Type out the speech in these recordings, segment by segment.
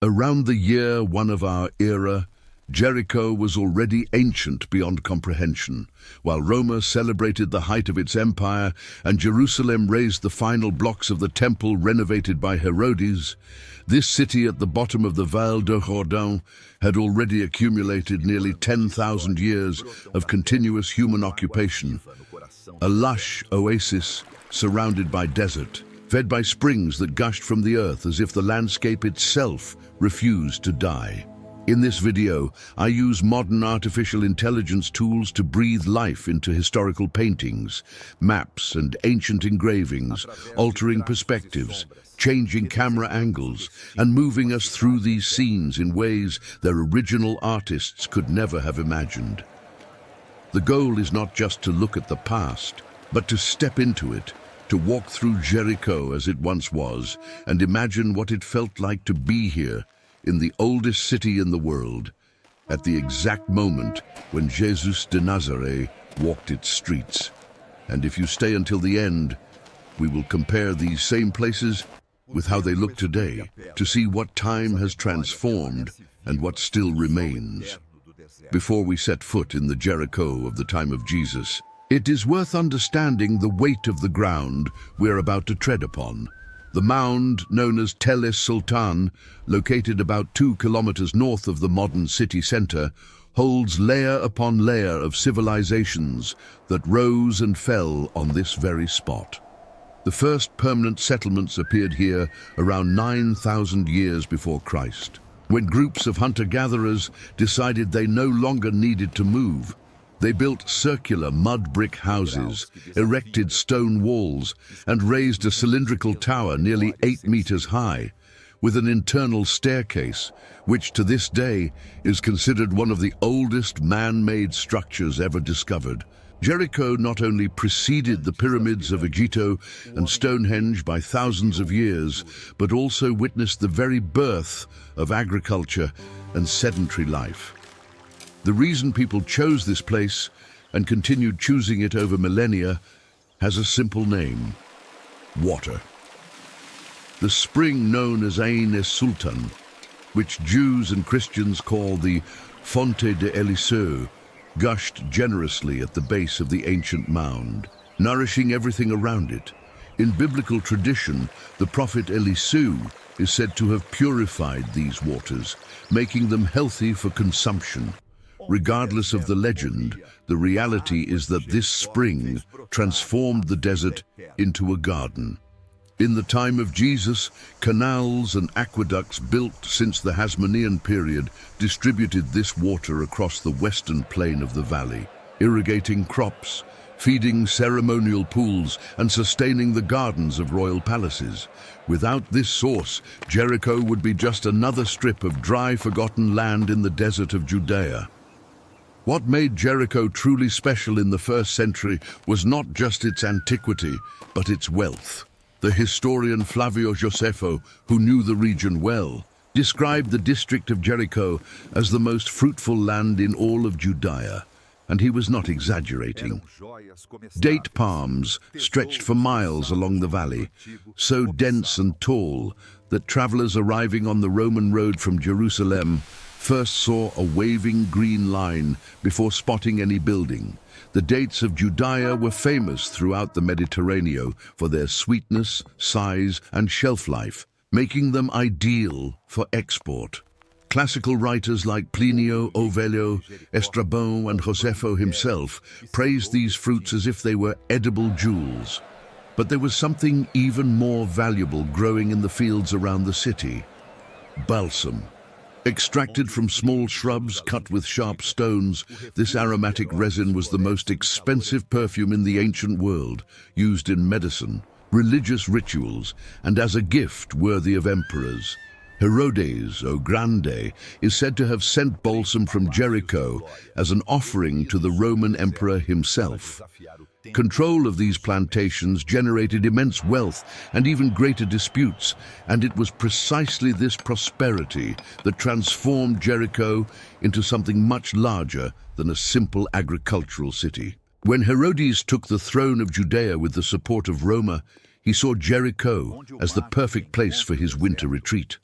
Around the year one of our era, Jericho was already ancient beyond comprehension. While Rome celebrated the height of its empire and Jerusalem raised the final blocks of the temple renovated by Herodes, this city at the bottom of the Val de Jourdain had already accumulated nearly 10,000 years of continuous human occupation. A lush oasis surrounded by desert, fed by springs that gushed from the earth as if the landscape itself refused to die. In this video, I use modern artificial intelligence tools to breathe life into historical paintings, maps, and ancient engravings, altering perspectives, changing camera angles, and moving us through these scenes in ways their original artists could never have imagined. The goal is not just to look at the past, but to step into it, to walk through Jericho as it once was, and imagine what it felt like to be here, in the oldest city in the world, at the exact moment when Jesus de Nazareth walked its streets. And if you stay until the end, we will compare these same places with how they look today, to see what time has transformed and what still remains. Before we set foot in the Jericho of the time of Jesus, it is worth understanding the weight of the ground we're about to tread upon. The mound, known as Tel es Sultan, located about 2 kilometers north of the modern city center, holds layer upon layer of civilizations that rose and fell on this very spot. The first permanent settlements appeared here around 9,000 years before Christ, when groups of hunter-gatherers decided they no longer needed to move. They built circular mud brick houses, erected stone walls, and raised a cylindrical tower nearly 8 meters high, with an internal staircase, which to this day is considered one of the oldest man-made structures ever discovered. Jericho not only preceded the pyramids of Egypt and Stonehenge by thousands of years, but also witnessed the very birth of agriculture and sedentary life. The reason people chose this place and continued choosing it over millennia has a simple name: water. The spring known as Ain es Sultan, which Jews and Christians call the Fonte de Eliseu, gushed generously at the base of the ancient mound, nourishing everything around it. In biblical tradition, the prophet Eliseu is said to have purified these waters, making them healthy for consumption. Regardless of the legend, the reality is that this spring transformed the desert into a garden. In the time of Jesus, canals and aqueducts built since the Hasmonean period distributed this water across the western plain of the valley, irrigating crops, feeding ceremonial pools, and sustaining the gardens of royal palaces. Without this source, Jericho would be just another strip of dry, forgotten land in the desert of Judea. What made Jericho truly special in the first century was not just its antiquity, but its wealth. The historian Flavio Josefo, who knew the region well, described the district of Jericho as the most fruitful land in all of Judea, and he was not exaggerating. Date palms stretched for miles along the valley, so dense and tall that travelers arriving on the Roman road from Jerusalem first saw a waving green line before spotting any building. The dates of Judea were famous throughout the Mediterranean for their sweetness, size, and shelf life, making them ideal for export. Classical writers like Plinio, Ovelio, Estrabon, and Josefo himself praised these fruits as if they were edible jewels. But there was something even more valuable growing in the fields around the city: balsam. Extracted from small shrubs cut with sharp stones, this aromatic resin was the most expensive perfume in the ancient world, used in medicine, religious rituals, and as a gift worthy of emperors. Herodes, O Grande, is said to have sent balsam from Jericho as an offering to the Roman emperor himself. Control of these plantations generated immense wealth and even greater disputes, and it was precisely this prosperity that transformed Jericho into something much larger than a simple agricultural city. When Herodes took the throne of Judea with the support of Rome, he saw Jericho as the perfect place for his winter retreat.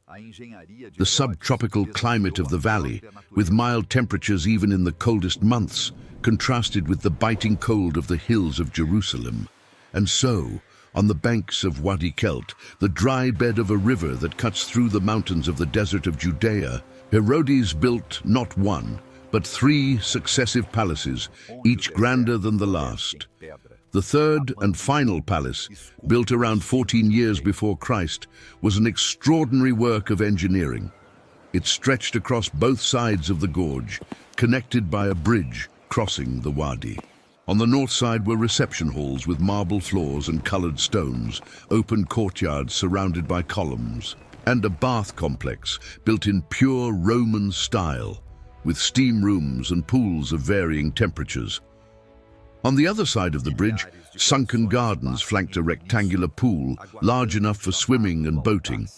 The subtropical climate of the valley, with mild temperatures even in the coldest months, contrasted with the biting cold of the hills of Jerusalem. And so, on the banks of Wadi Kelt, the dry bed of a river that cuts through the mountains of the desert of Judea, Herodes built not one, but 3 successive palaces, each grander than the last. The third and final palace, built around 14 years before Christ, was an extraordinary work of engineering. It stretched across both sides of the gorge, connected by a bridge crossing the wadi. On the north side were reception halls with marble floors and colored stones, open courtyards surrounded by columns, and a bath complex built in pure Roman style, with steam rooms and pools of varying temperatures. On the other side of the bridge, sunken gardens flanked a rectangular pool large enough for swimming and boating.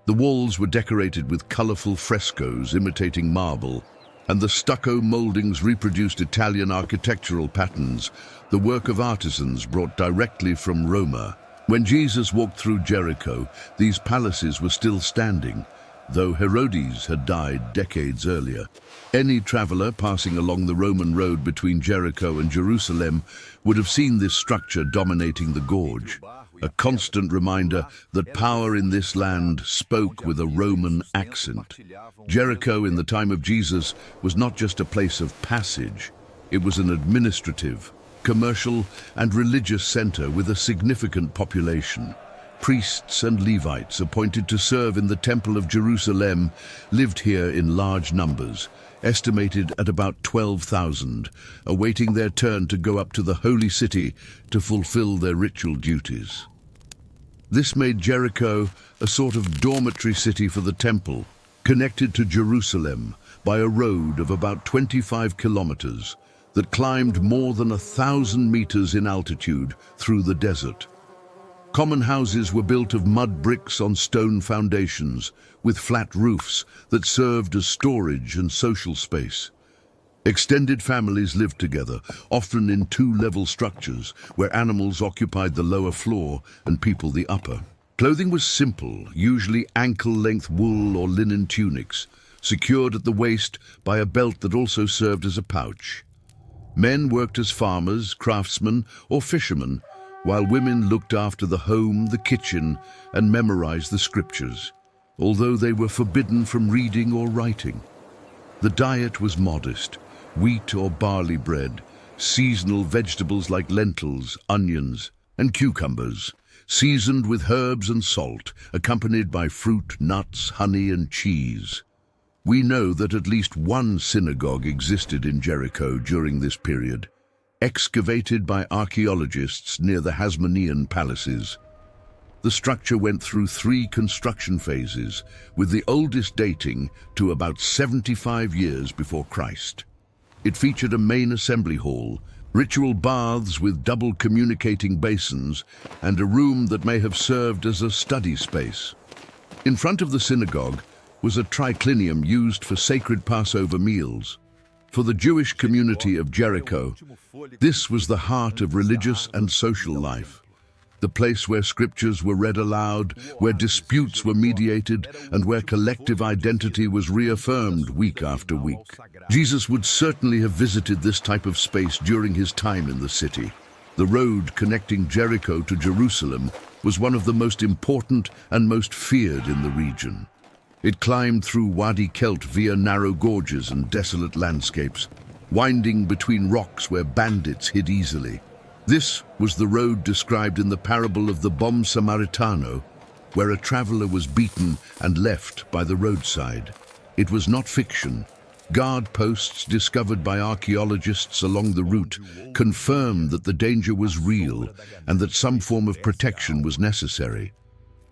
The walls were decorated with colorful frescoes imitating marble, and the stucco moldings reproduced Italian architectural patterns, the work of artisans brought directly from Rome. When Jesus walked through Jericho, these palaces were still standing, though Herodes had died decades earlier. Any traveler passing along the Roman road between Jericho and Jerusalem would have seen this structure dominating the gorge, a constant reminder that power in this land spoke with a Roman accent. Jericho in the time of Jesus was not just a place of passage, it was an administrative, commercial and religious center with a significant population. Priests and Levites appointed to serve in the Temple of Jerusalem lived here in large numbers, estimated at about 12,000, awaiting their turn to go up to the Holy City to fulfill their ritual duties. This made Jericho a sort of dormitory city for the temple, connected to Jerusalem by a road of about 25 kilometers that climbed more than 1,000 meters in altitude through the desert. Common houses were built of mud bricks on stone foundations, with flat roofs that served as storage and social space. Extended families lived together, often in 2-level structures, where animals occupied the lower floor and people the upper. Clothing was simple, usually ankle-length wool or linen tunics, secured at the waist by a belt that also served as a pouch. Men worked as farmers, craftsmen, or fishermen, while women looked after the home, the kitchen, and memorized the scriptures, although they were forbidden from reading or writing. The diet was modest: wheat or barley bread, seasonal vegetables like lentils, onions, and cucumbers, seasoned with herbs and salt, accompanied by fruit, nuts, honey, and cheese. We know that at least one synagogue existed in Jericho during this period, excavated by archaeologists near the Hasmonean palaces. The structure went through 3 construction phases, with the oldest dating to about 75 years before Christ. It featured a main assembly hall, ritual baths with double communicating basins, and a room that may have served as a study space. In front of the synagogue was a triclinium used for sacred Passover meals. For the Jewish community of Jericho, this was the heart of religious and social life, the place where scriptures were read aloud, where disputes were mediated, and where collective identity was reaffirmed week after week. Jesus would certainly have visited this type of space during his time in the city. The road connecting Jericho to Jerusalem was one of the most important and most feared in the region. It climbed through Wadi Kelt via narrow gorges and desolate landscapes, winding between rocks where bandits hid easily. This was the road described in the parable of the Bom Samaritano, where a traveler was beaten and left by the roadside. It was not fiction. Guard posts discovered by archaeologists along the route confirmed that the danger was real and that some form of protection was necessary.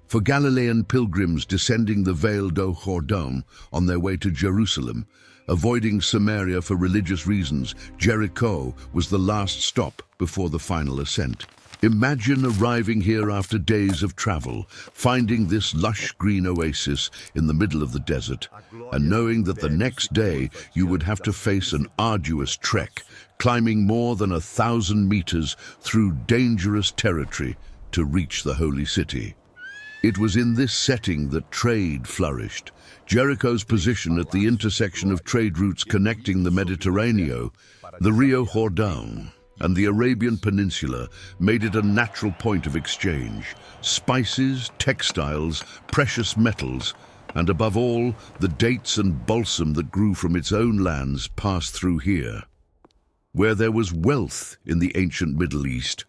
For Galilean pilgrims descending the Vale do Jordão on their way to Jerusalem, avoiding Samaria for religious reasons, Jericho was the last stop before the final ascent. Imagine arriving here after days of travel, finding this lush green oasis in the middle of the desert, and knowing that the next day you would have to face an arduous trek, climbing more than 1,000 meters through dangerous territory to reach the holy city. It was in this setting that trade flourished. Jericho's position at the intersection of trade routes connecting the Mediterranean, the Rio Jordan, and the Arabian Peninsula made it a natural point of exchange. Spices, textiles, precious metals, and above all, the dates and balsam that grew from its own lands passed through here. Where there was wealth in the ancient Middle East,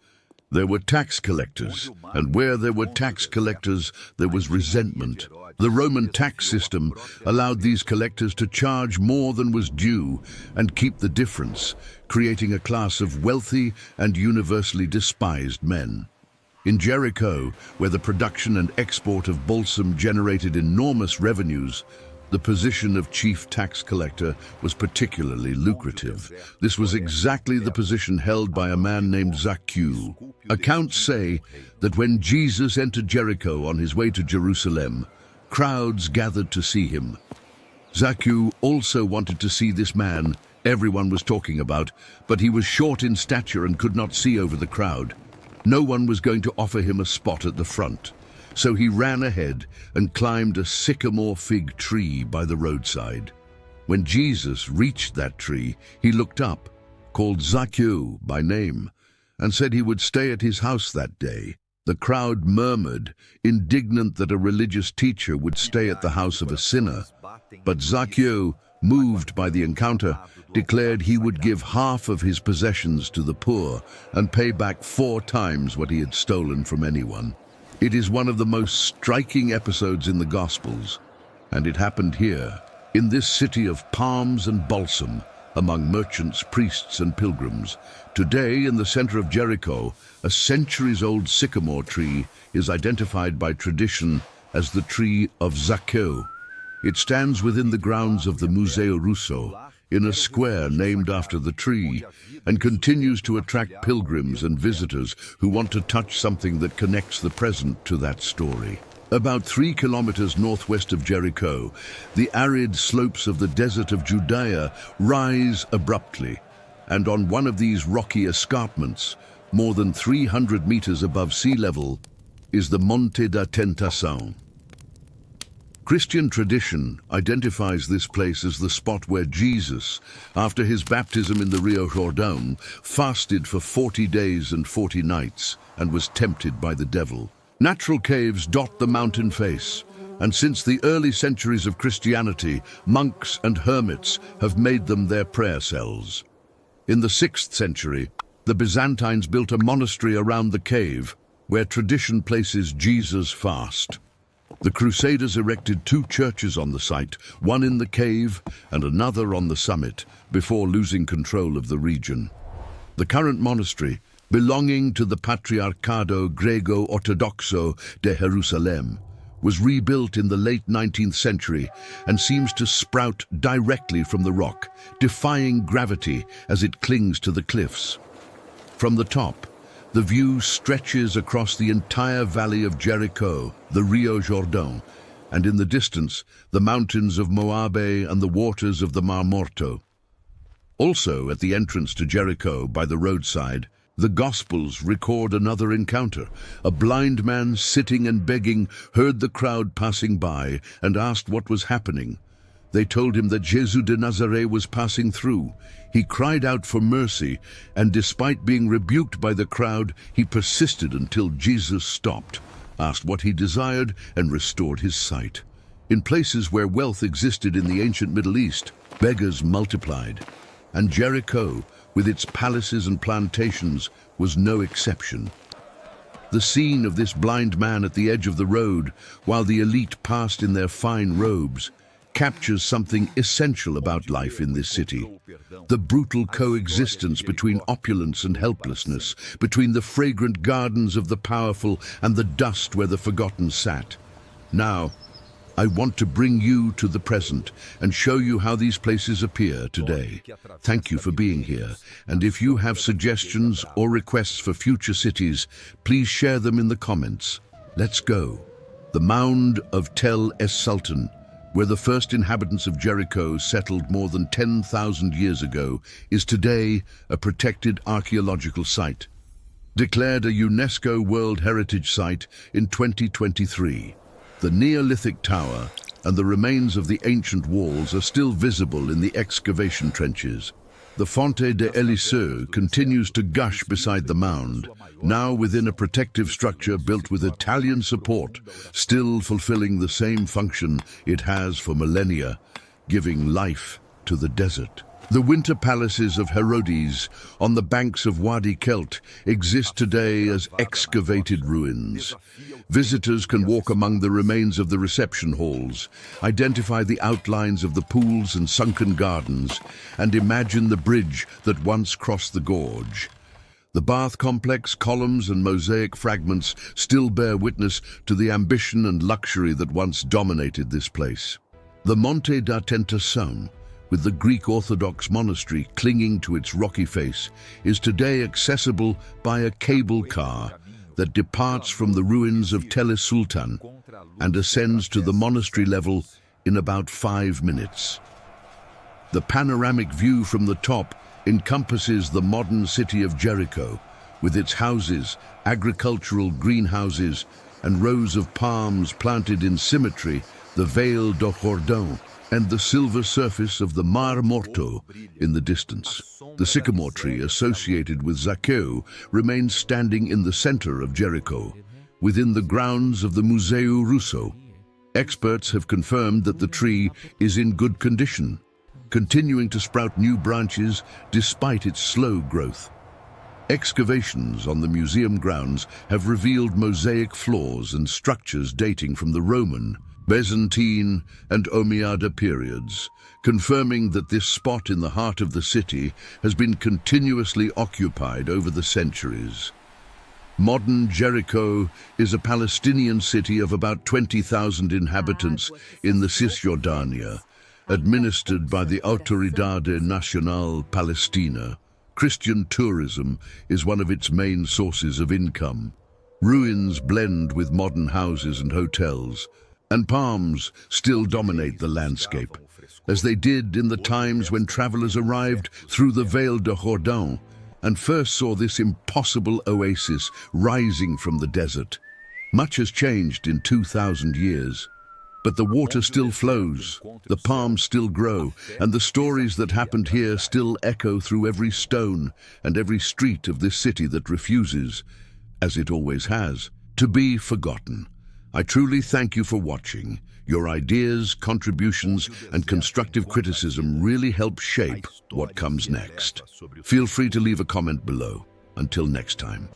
there were tax collectors, and where there were tax collectors, there was resentment. The Roman tax system allowed these collectors to charge more than was due and keep the difference, creating a class of wealthy and universally despised men. In Jericho, where the production and export of balsam generated enormous revenues, the position of chief tax collector was particularly lucrative. This was exactly the position held by a man named Zacchaeus. Accounts say that when Jesus entered Jericho on his way to Jerusalem, crowds gathered to see him. Zacchaeus also wanted to see this man everyone was talking about, but he was short in stature and could not see over the crowd. No one was going to offer him a spot at the front. So he ran ahead and climbed a sycamore fig tree by the roadside. When Jesus reached that tree, he looked up, called Zacchaeus by name, and said he would stay at his house that day. The crowd murmured, indignant that a religious teacher would stay at the house of a sinner. But Zacchaeus, moved by the encounter, declared he would give half of his possessions to the poor and pay back 4 times what he had stolen from anyone. It is one of the most striking episodes in the Gospels, and it happened here, in this city of palms and balsam, among merchants, priests, and pilgrims. Today, in the center of Jericho, a centuries-old sycamore tree is identified by tradition as the tree of Zacchaeus. It stands within the grounds of the Museo Russo, in a square named after the tree, and continues to attract pilgrims and visitors who want to touch something that connects the present to that story. About 3 kilometers northwest of Jericho, the arid slopes of the desert of Judea rise abruptly, and on one of these rocky escarpments, more than 300 meters above sea level, is the Monte da Tentação. Christian tradition identifies this place as the spot where Jesus, after his baptism in the Rio Jordan, fasted for 40 days and 40 nights and was tempted by the devil. Natural caves dot the mountain face, and since the early centuries of Christianity, monks and hermits have made them their prayer cells. In the 6th century, the Byzantines built a monastery around the cave where tradition places Jesus' fast. The Crusaders erected 2 churches on the site, one in the cave and another on the summit, before losing control of the region. The current monastery, belonging to the Patriarcado Grego-Ortodoxo de Jerusalem, was rebuilt in the late 19th century and seems to sprout directly from the rock, defying gravity as it clings to the cliffs. From the top, the view stretches across the entire valley of Jericho, the Rio Jordan, and in the distance, the mountains of Moabe and the waters of the Mar Morto. Also, at the entrance to Jericho by the roadside, the Gospels record another encounter. A blind man sitting and begging heard the crowd passing by and asked what was happening. They told him that Jesus de Nazareth was passing through. He cried out for mercy, and despite being rebuked by the crowd, he persisted until Jesus stopped, asked what he desired, and restored his sight. In places where wealth existed in the ancient Middle East, beggars multiplied, and Jericho, with its palaces and plantations, was no exception. The scene of this blind man at the edge of the road, while the elite passed in their fine robes, captures something essential about life in this city. The brutal coexistence between opulence and helplessness, between the fragrant gardens of the powerful and the dust where the forgotten sat. Now, I want to bring you to the present and show you how these places appear today. Thank you for being here, and if you have suggestions or requests for future cities, please share them in the comments. Let's go. The mound of Tel Es Sultan, where the first inhabitants of Jericho settled more than 10,000 years ago, is today a protected archaeological site. declared a UNESCO World Heritage Site in 2023. The Neolithic tower and the remains of the ancient walls are still visible in the excavation trenches. The Fonte de Eliseu continues to gush beside the mound, now within a protective structure built with Italian support, still fulfilling the same function it has for millennia, giving life to the desert. The winter palaces of Herodes on the banks of Wadi Kelt exist today as excavated ruins. Visitors can walk among the remains of the reception halls, identify the outlines of the pools and sunken gardens, and imagine the bridge that once crossed the gorge. The bath complex, columns and mosaic fragments still bear witness to the ambition and luxury that once dominated this place. The Monte da Tentação, with the Greek Orthodox monastery clinging to its rocky face, is today accessible by a cable car that departs from the ruins of Tele Sultan and ascends to the monastery level in about 5 minutes. The panoramic view from the top encompasses the modern city of Jericho, with its houses, agricultural greenhouses, and rows of palms planted in symmetry, the Vale do Jordão, and the silver surface of the Mar Morto in the distance. The sycamore tree associated with Zacchaeus remains standing in the center of Jericho, within the grounds of the Museu Russo. Experts have confirmed that the tree is in good condition, continuing to sprout new branches despite its slow growth. Excavations on the museum grounds have revealed mosaic floors and structures dating from the Roman, Byzantine and Umayyad periods, confirming that this spot in the heart of the city has been continuously occupied over the centuries. Modern Jericho is a Palestinian city of about 20,000 inhabitants in the Cisjordania, administered by the Autoridade Nacional Palestina. Christian tourism is one of its main sources of income. Ruins blend with modern houses and hotels, and palms still dominate the landscape, as they did in the times when travelers arrived through the Vale do Jordão and first saw this impossible oasis rising from the desert. Much has changed in 2,000 years, but the water still flows, the palms still grow, and the stories that happened here still echo through every stone and every street of this city that refuses, as it always has, to be forgotten. I truly thank you for watching. Your ideas, contributions, and constructive criticism really help shape what comes next. Feel free to leave a comment below. Until next time.